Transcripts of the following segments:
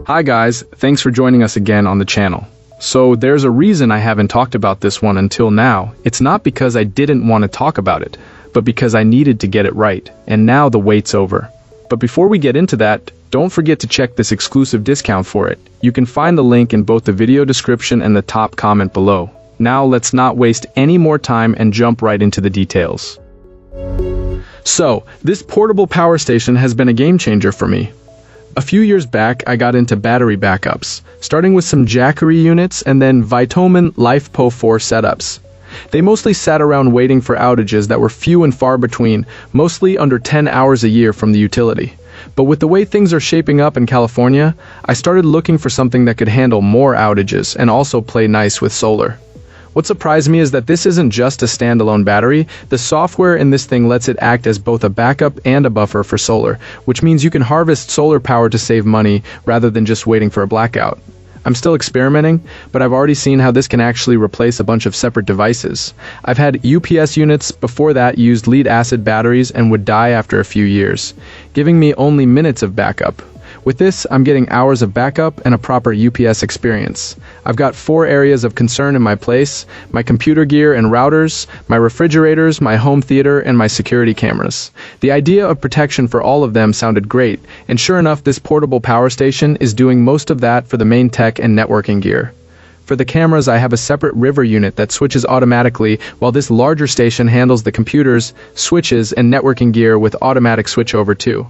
Hi guys, thanks for joining us again on the channel. So there's a reason I haven't talked about this one until now. It's not because I didn't want to talk about it, but because I needed to get it right, and now the wait's over. But before we get into that, don't forget to check this exclusive discount for it. You can find the link in both the video description and the top comment below. Now let's not waste any more time and jump right into the details. So, this portable power station has been a game changer for me. A few years back, I got into battery backups, starting with some Jackery units and then Vitomin LifePo4 setups. They mostly sat around waiting for outages that were few and far between, mostly under 10 hours a year from the utility. But with the way things are shaping up in California, I started looking for something that could handle more outages and also play nice with solar. What surprised me is that this isn't just a standalone battery. The software in this thing lets it act as both a backup and a buffer for solar, which means you can harvest solar power to save money rather than just waiting for a blackout. I'm still experimenting, but I've already seen how this can actually replace a bunch of separate devices. I've had UPS units before that used lead-acid batteries and would die after a few years, giving me only minutes of backup. With this, I'm getting hours of backup and a proper UPS experience. I've got 4 areas of concern in my place: my computer gear and routers, my refrigerators, my home theater, and my security cameras. The idea of protection for all of them sounded great, and sure enough, this portable power station is doing most of that for the main tech and networking gear. For the cameras, I have a separate river unit that switches automatically, while this larger station handles the computers, switches, and networking gear with automatic switchover too.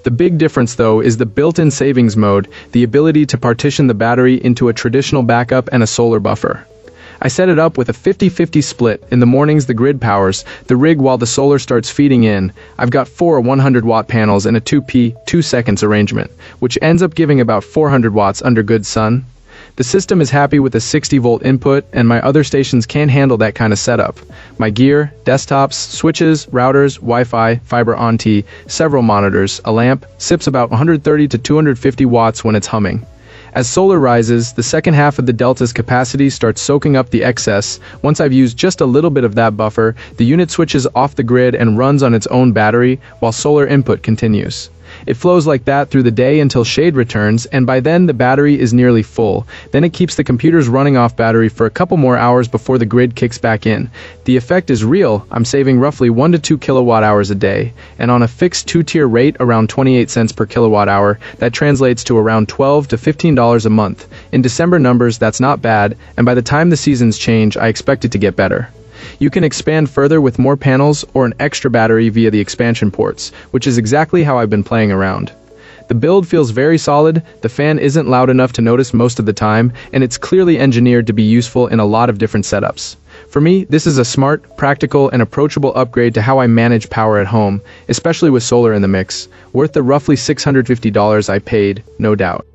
The big difference though is the built-in savings mode, the ability to partition the battery into a traditional backup and a solar buffer. I set it up with a 50-50 split. In the mornings the grid powers the rig while the solar starts feeding in. I've got 4 100-watt panels in a 2P 2 seconds arrangement, which ends up giving about 400 watts under good sun. The system is happy with a 60-volt input, and my other stations can't handle that kind of setup. My gear, desktops, switches, routers, Wi-Fi, fiber ONT, several monitors, a lamp, sips about 130 to 250 watts when it's humming. As solar rises, the second half of the Delta's capacity starts soaking up the excess. Once I've used just a little bit of that buffer, the unit switches off the grid and runs on its own battery, while solar input continues. It flows like that through the day until shade returns, and by then the battery is nearly full. Then it keeps the computers running off battery for a couple more hours before the grid kicks back in. The effect is real. I'm saving roughly 1 to 2 kilowatt hours a day, and on a fixed 2-tier rate around 28 cents per kilowatt hour, that translates to around $12 to $15 a month. In December numbers, that's not bad, and by the time the seasons change, I expect it to get better. You can expand further with more panels or an extra battery via the expansion ports, which is exactly how I've been playing around. The build feels very solid, the fan isn't loud enough to notice most of the time, and it's clearly engineered to be useful in a lot of different setups. For me, this is a smart, practical, and approachable upgrade to how I manage power at home, especially with solar in the mix. Worth the roughly $650 I paid, no doubt.